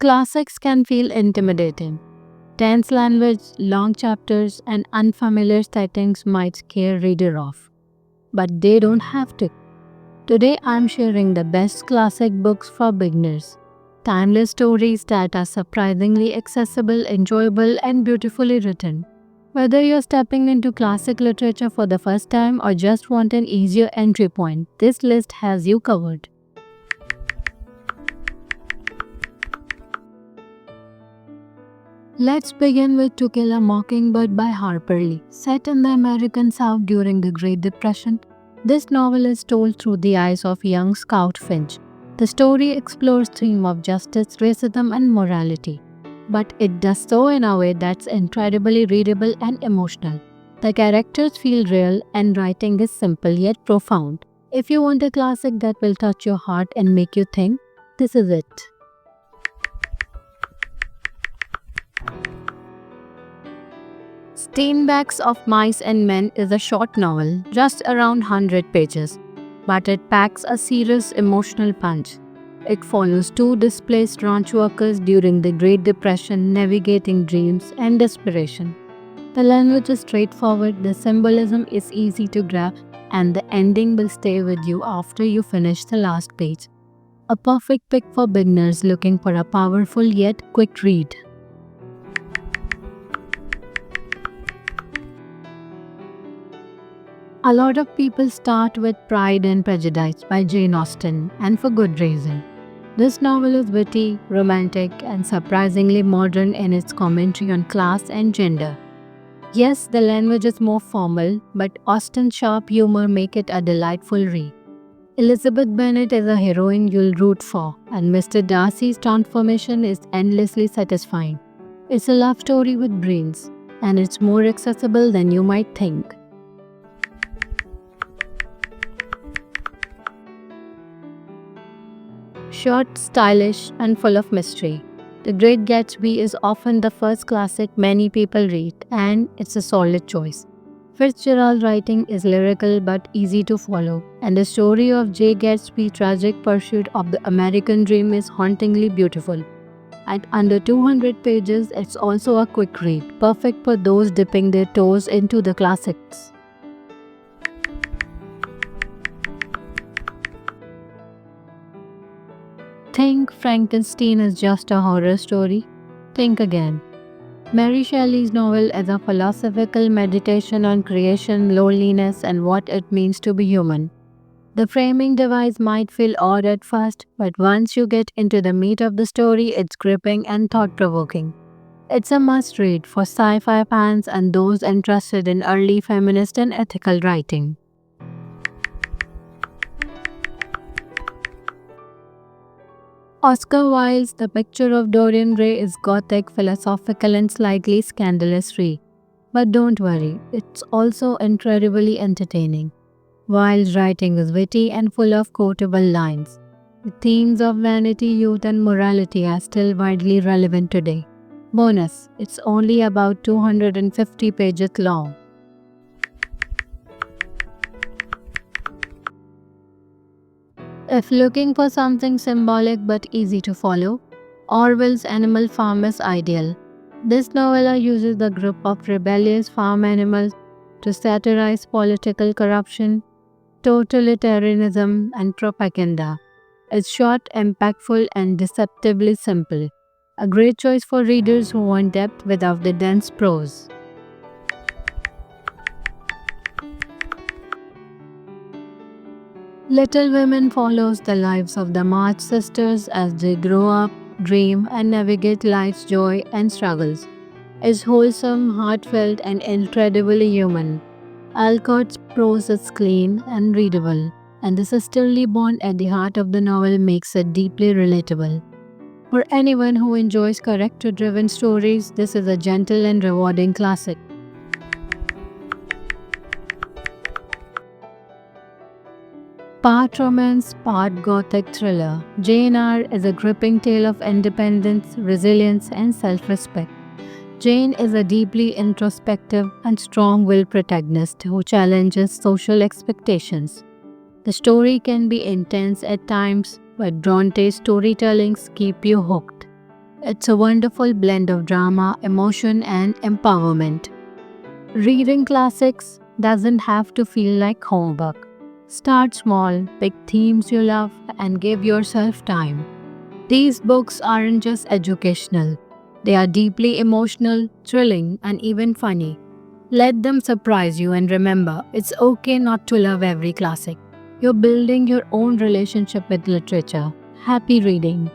Classics can feel intimidating. Dense language, long chapters, and unfamiliar settings might scare reader off. But they don't have to. Today I'm sharing the best classic books for beginners. Timeless stories that are surprisingly accessible, enjoyable, and beautifully written. Whether you're stepping into classic literature for the first time or just want an easier entry point, this list has you covered. Let's begin with To Kill a Mockingbird by Harper Lee. Set in the American South during the Great Depression, this novel is told through the eyes of young Scout Finch. The story explores themes of justice, racism, and morality, but it does so in a way that's incredibly readable and emotional. The characters feel real, and writing is simple yet profound. If you want a classic that will touch your heart and make you think, this is it. Steinbeck's Of Mice and Men is a short novel, just around 100 pages, but it packs a serious emotional punch. It follows two displaced ranch workers during the Great Depression navigating dreams and desperation. The language is straightforward, the symbolism is easy to grasp, and the ending will stay with you after you finish the last page. A perfect pick for beginners looking for a powerful yet quick read. A lot of people start with Pride and Prejudice by Jane Austen, and for good reason. This novel is witty, romantic, and surprisingly modern in its commentary on class and gender. Yes, the language is more formal, but Austen's sharp humor makes it a delightful read. Elizabeth Bennet is a heroine you'll root for, and Mr. Darcy's transformation is endlessly satisfying. It's a love story with brains, and it's more accessible than you might think. Short, stylish, and full of mystery. The Great Gatsby is often the first classic many people read, and it's a solid choice. Fitzgerald's writing is lyrical but easy to follow, and the story of J. Gatsby's tragic pursuit of the American dream is hauntingly beautiful. At under 200 pages, it's also a quick read, perfect for those dipping their toes into the classics. Think Frankenstein is just a horror story? Think again. Mary Shelley's novel is a philosophical meditation on creation, loneliness, and what it means to be human. The framing device might feel odd at first, but once you get into the meat of the story, it's gripping and thought-provoking. It's a must-read for sci-fi fans and those interested in early feminist and ethical writing. Oscar Wilde's The Picture of Dorian Gray is gothic, philosophical, and slightly scandalous read. But don't worry, it's also incredibly entertaining. Wilde's writing is witty and full of quotable lines. The themes of vanity, youth, and morality are still widely relevant today. Bonus, it's only about 250 pages long. If looking for something symbolic but easy to follow, Orwell's Animal Farm is ideal. This novella uses the group of rebellious farm animals to satirize political corruption, totalitarianism, and propaganda. It's short, impactful, and deceptively simple. A great choice for readers who want depth without the dense prose. Little Women follows the lives of the March sisters as they grow up, dream, and navigate life's joy and struggles. It's wholesome, heartfelt, and incredibly human. Alcott's prose is clean and readable, and the sisterly bond at the heart of the novel makes it deeply relatable. For anyone who enjoys character-driven stories, this is a gentle and rewarding classic. Part romance, part gothic thriller, Jane Eyre is a gripping tale of independence, resilience, and self-respect. Jane is a deeply introspective and strong-willed protagonist who challenges social expectations. The story can be intense at times, but Bronte's storytellings keep you hooked. It's a wonderful blend of drama, emotion, and empowerment. Reading classics doesn't have to feel like homework. Start small, pick themes you love, and give yourself time. These books aren't just educational, they are deeply emotional, thrilling, and even funny. Let them surprise you, and remember, it's okay not to love every classic. You're building your own relationship with literature. Happy reading!